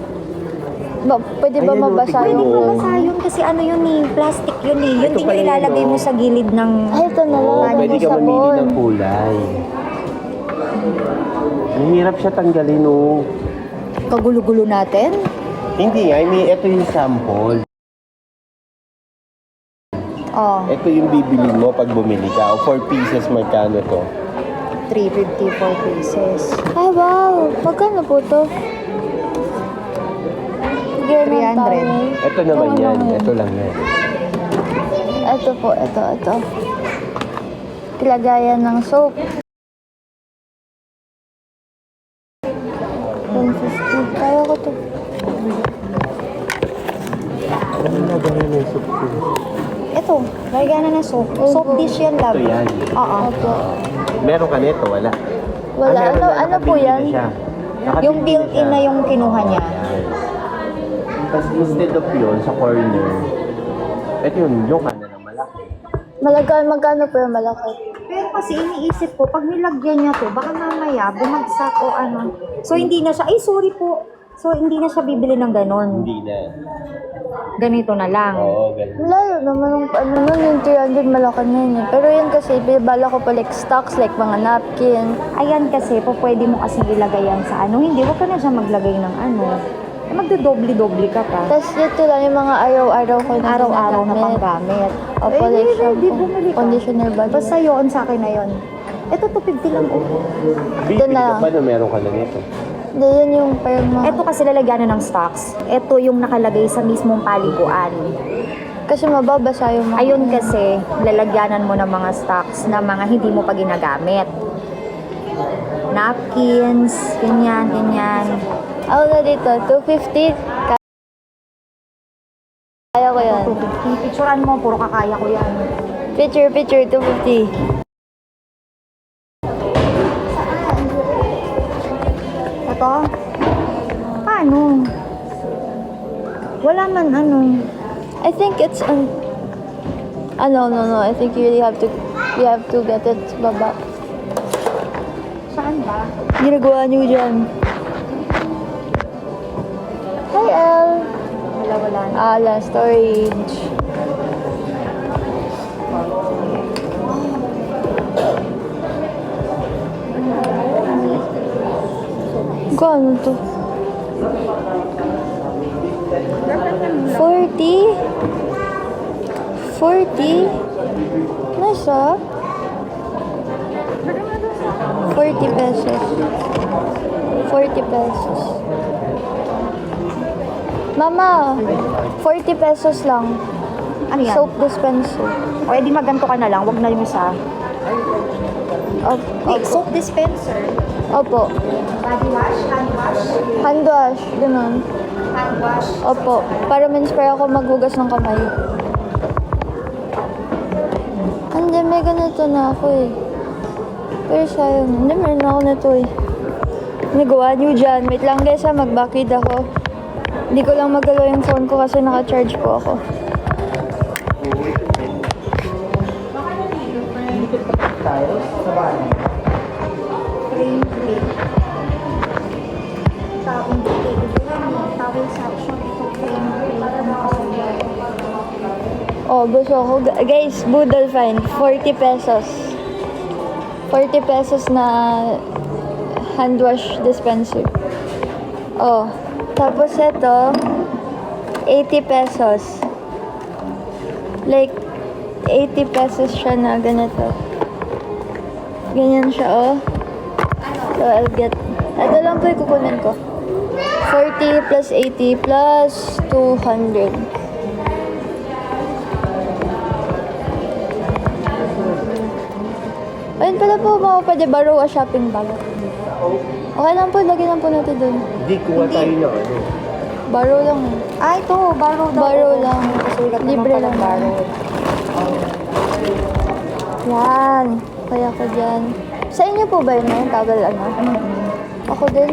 Pwede ba Ayan, mabasa tignan Pwede yung... mo. mabasa yun kasi ano yun eh, plastic yun eh. Yun Ito din pala yung yun, ilalagay mo oh. sa gilid ng... Ay, ito na lang. Oo, Ano pwede yung ka mamili sabon? ng kulay. Mahirap siya tanggalin, oh. Kagulo-gulo natin. Hindi nga, ito yung sample. Oh, Ito yung bibili mo pag bumili ka. O 4 pieces, magkano to? 350 for pieces. Ay, wow. Magkano po to? Sige, 300. Ito naman Ito yan. lang. Ito lang yan. Ito po, ito. Lagayan ng soap. 150. Kaya ko to. Ano na gano'n yung soup ko? Ito, lagyan na ng soap. Soap dish yan, love. Ito yan. Oo. Opo. Meron ka nito, wala. Wala. Ah, meron na, Ano po nakabili na yan? siya. Nakabili Yung built-in siya. na yung kinuha niya. Yan. Tapos instead of yun, sa corner, ito yung kanan ng malaki. Magkano po yung malaki? Pero kasi iniisip ko, pag nilagyan niya to, baka mamaya bumagsak o ano. So hindi na siya, ay sorry po. So hindi na siya bibili ng ganon. Hindi na. Ganito na lang. Oo, ganun. Layo naman yung ano nun, yung 300 malaki na yun eh. Pero yan kasi, bala ko pa like stocks, like mga napkin. Ayan kasi, po pwede mo kasi ilagay yan sa ano. Hindi, wag ka na siya maglagay ng ano. Eh, magdodoble-doble ka pa. Tapos dito lang yung mga araw-araw ko na Araw-araw na ginagamit. panggamit. Opo, like di shampoo, bumili ka. conditioner ba? Basta yun, sa akin na yun. Ito, 250 lang. Oh. Bibili na. ka pa na meron ka na nito. Hindi, yun yung parang mga... Ito kasi lalagyan na ng stocks. Ito yung nakalagay sa mismong paliguan. Kasi mababasa yung mga... Ayun kasi, lalagyanan mo ng mga stocks na mga hindi mo pa ginagamit. Napkins, ganyan. Ako na dito, 250. Kaya ko yan. 250. Picturean mo, puro kakaya ko yan. Picture, 250. Ito? Paano? Wala man ano. I think it's no. I think you really have to get it baba. Saan ba? Ginagawa niyo dyan. Hi, Elle. Wala. Ala, storage. Kano to? 40? 40? nice ah. 40 pesos. 40 pesos. Mama, 40 pesos lang. Ano yan? Soap dispenser. O, edi maganto ka na lang. Wag na yung isa. Opo. Soap dispenser. Opo. Body wash, hand wash, Hand wash, ganun. hand wash. Opo. Para ma-inspire ako maghugas ng kamay. Hindi, may ganito na ako eh. Pero sayang. Hindi, meron ako na to eh. Nagawa niyo dyan. Wait lang guys ha, mag-backread ako. Hindi ko lang magalaw yung phone ko kasi naka-charge po ako. Frame plate. Taong plate. Towel section. Ito frame plate. Ang nakasulat. Oh, gusto ko. Guys, Boodle Fine. 40 pesos. 40 pesos na hand wash dispenser. Oh. Tapos ito, 80 pesos. Like, 80 pesos siya na ganito. Ganyan siya, oh. So, I'll get... Ito lang po yung kukunin ko. 40 plus 80 plus 200. Ayun pala po, pwede borrow a shopping bag. Okay lang po, lagyan lang po natin dun. Hindi, kuha tayo na ano. Borrow lang eh. Ah, ito. Borrow daw. Borrow lang. Kasulat naman Libre pala lang. borrow. Yan. Kaya ko dyan. Sa inyo po ba yun na yung towel ano? Ako din.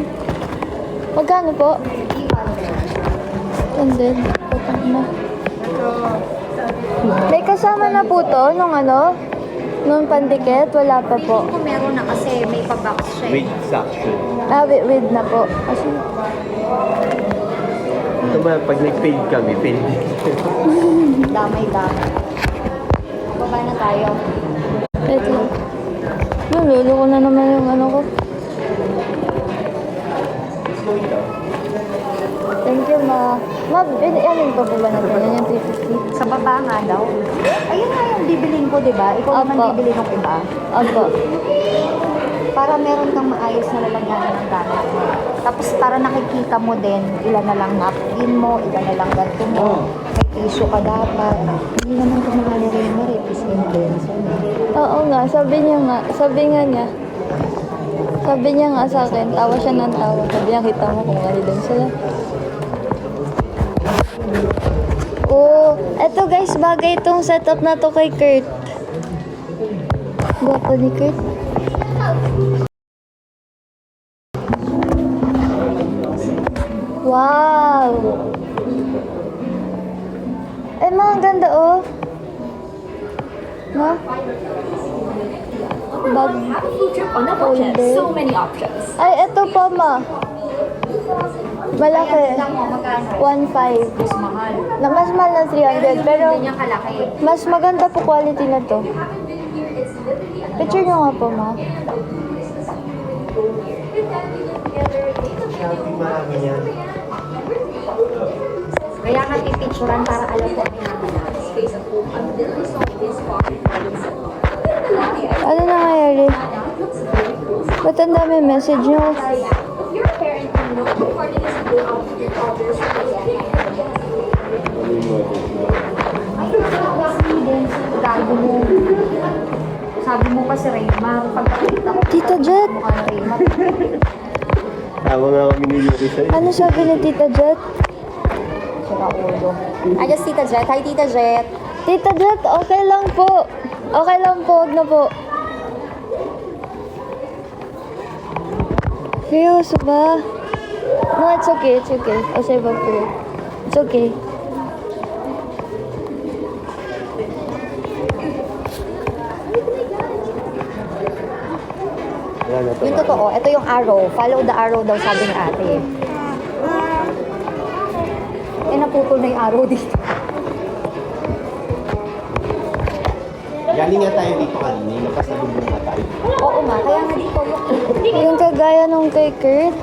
Magkano po? Yan din. Patang na. May kasama na po to nung ano? Nung pandikit? Wala pa po. Kung meron na kasi may pa-box siya. Wait, section. Ah, with na po. Kasi, Ito ba, pag nag-fail kami, fail din. Damay-damay. Baba na tayo. wait lang. Lululo ko na naman yung ano ko. Thank you, ma. Ma, alin pa po ba natin? Yan yung 350. Sa baba nga daw. Ayun nga yung bibilin ko, di ba? Ikaw naman Apo. bibili ng iba. Opo. Para meron kang maayos na lalagyan ng gamit mo. Tapos para nakikita mo din, ilan na lang napkin mo, ilan na lang ganito mo. May tissue ka dapat. Hindi naman ito mga nire-mo, represent din. So, Oo nga, sabi nga niya. Sabi niya nga sa akin, tawa siya ng tawa. Sabi niya, kita mo kung ano din sila. Oh, eto guys, bagay itong setup na to kay Kurt. Gwapo ni Kurt. Wow! Eh, mga ganda oh. No? Bag holder. So many options. Ay, eto pa ma. Malaki. mo, magkano? 1.5. Mas mahal. Na mas mahal na 300 pero Ganyan kalaki. mas maganda po quality na to. Picture nyo nga po ma. Shopee, marami yan. Kaya nga pipicturan para alam ko. Ano nangyayari? Ba't ang dami message nyo? Gago mo. Sabi mo pa si Raymar, pagkakita ko. Tita Jet? Mukha na Raymar. Tawa nga kami ni Yuri sa'yo. Ano sabi ni Tita Jet? Sira ulo. I just Tita Jet. Hi, Tita Jet. Tita Jet, okay lang po. Okay lang po, wag na po. Seryoso ba? No, it's okay, it's okay. I'll save up for it. It's okay. Wala na to. Yung totoo, ito yung arrow. Follow the arrow daw sabi ni ate. Eh, naputol na yung arrow dito. Galing nga tayo dito kanina, nakasalubong nga tayo. Oo ma, kaya nga dito yung Yung kagaya nung kay Kurt.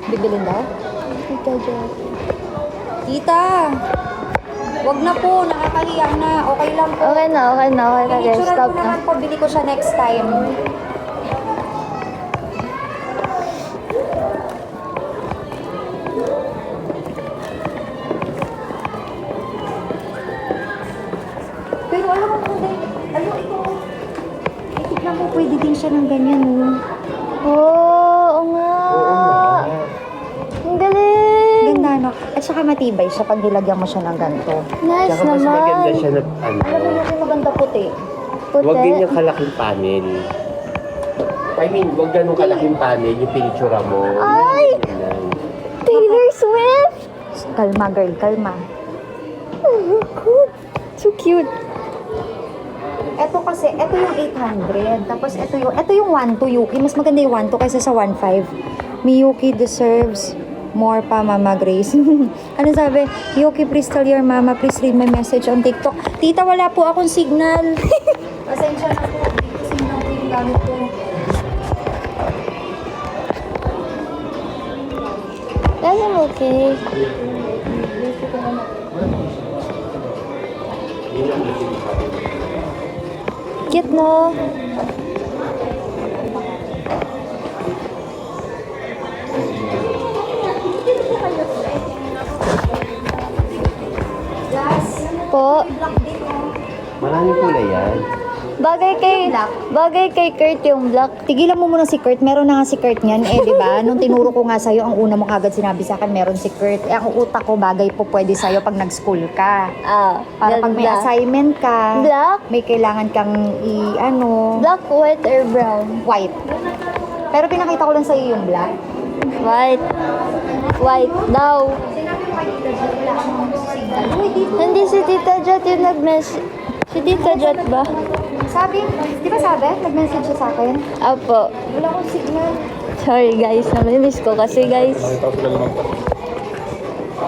bibilin daw. Tita Jet. Tita! Wag na po, nakakahiya na. Okay lang po. Okay na, okay na, okay na guys. Pinicturean Stop ko na. naman po, bili ko siya next time. Pero alam mo kung dahil, alam mo ito, tignan mo, pwede din siya ng ganyan, oh. Oo nga. Ang galing. Ganda, no? At saka matibay siya pag nilagyan mo siya ng ganito. Nice Tsaka mas maganda naman. siya na ano. Alam mo yung maganda puti. Puti. Huwag din yung kalaking panel. I mean, huwag ganun kalaking panel yung pinictura mo. Ay! Yan. Taylor Swift. Kalma, girl, kalma. Oh, good. So cute. Ito kasi, ito yung 800. Tapos ito yung 1 to Yuki. Mas maganda yung 1 to kaysa sa 1.5. Miyuki deserves more pa, Mama Grace. Ano sabi? Yuki, please tell your mama, please read my message on TikTok. Tita, wala po akong signal. Pasensya na po. Dito signal po yung gamit ko. Yes, I'm okay. Cute, no? Po, Maraming kulay yan. bagay kay Kurt yung black. Tigilan mo muna si Kurt. Meron na nga si Kurt niyan, eh, di ba? Nung tinuro ko nga sa'yo, ang una mo kagad sinabi sa akin, meron si Kurt. Eh, ang utak ko, bagay po pwede sa'yo pag nag-school ka. Ah, Para pag may ganda. assignment ka, Black? may kailangan kang Black, white, or brown? white. Pero pinakita ko lang sa'yo yung black. White. White daw. Hindi si Tita Jot yung nag-message. Si Tita Jot ba? Sabi, di ba sabi? Nag-message siya sa akin. Apo. Wala akong signal. Sorry guys, namimiss ko kasi guys.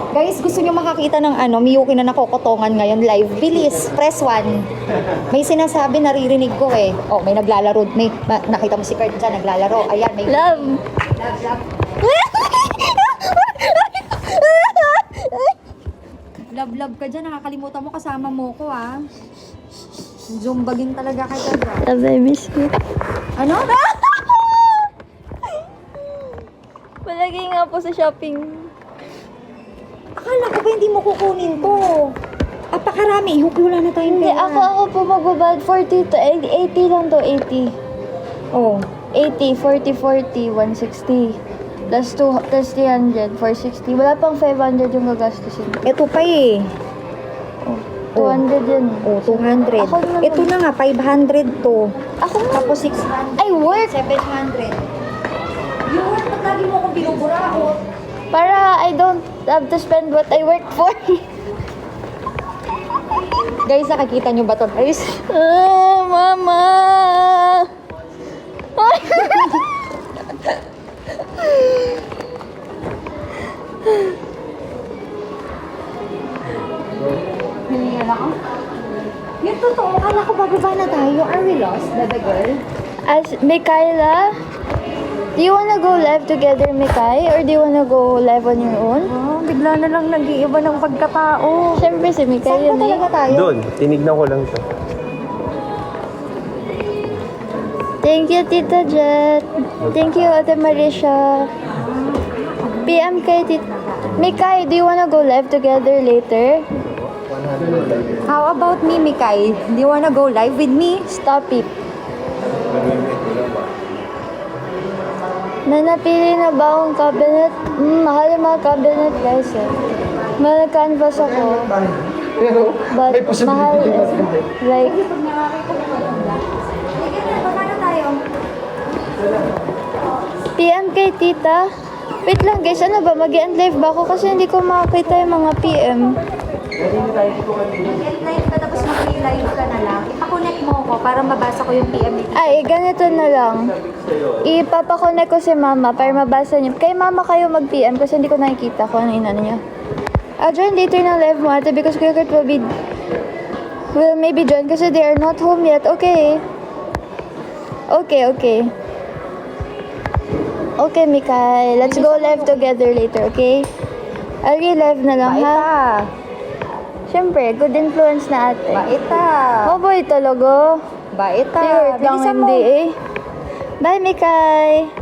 Guys, gusto nyo makakita ng Miyuki na nakokotongan ngayon live? Bilis, press 1. May sinasabi, naririnig ko eh. Oh, may naglalaro. Nakita mo si Kurt dyan, naglalaro. Ayan, may Love. love ka dyan. Nakakalimutan mo, kasama mo ko ah. Zumbagin talaga ka dyan. Love, I miss you. Ano? Palagi nga po sa shopping. Akala ko ba hindi mo kukunin to? Apakarami. Huwag wala na tayong Hindi, pera. ako po magbabad 40 to 80 lang to, 80. Oh. 80, 40, 40, 160. Plus 2, plus 300, 460. Wala pang 500 yung gagastusin. Ito pa eh. Oh, 200 yun. Oh, 200. Ako naman. Ito na nga, 500 to. Ako nga. Tapos 600. I work 700. Yung work, ba't lagi mo akong binuburaot? para I don't have to spend what I work for. Guys, nakikita nyo ba to? Guys, Ah, mama! hininga na ako. Yung totoo, kala ko bababa na tayo. Are we lost, baby girl? As Mikaela, do you wanna go live together, Mikay? Or do you wanna go live on your own? Oh, bigla na lang nag-iiba ng pagkatao. Siyempre si Mikay Saan ba yun eh. talaga tayo? Doon, tinignan ko lang to. Thank you, Tita Jet. Thank you, Ate Marisha. PM kay Tita... Mikay, do you wanna go live together later? How about me, Mikay? Do you wanna go live with me? Stop it. Nanapili na ba akong cabinet? Mahal yung mga cabinet, guys eh. Mahal canvas ako. But mahal is like... PM kay Tita? Wait lang guys, ano ba? Mag-end live ba ako? Kasi hindi ko makakita yung mga PM. Mag-live ka tapos mag-live ka na lang. Ipa-connect mo ko para mabasa ko yung PM ni Ay, ganito na lang. Ipapakonect ko si Mama para mabasa niyo. Kay Mama kayo mag-PM kasi hindi ko nakikita kung ano inano niya. I'll join later ng live mo ate because Kuya Kurt will maybe join kasi they are not home yet. Okay. Okay. Okay, Mikay. Let's go live together later, okay? I'll re-live na lang, ha? Siyempre, good influence na ate. Baita. Oh boy, talaga. Baita. Lang Bilisan mo. hindi eh. Bye, Mikay.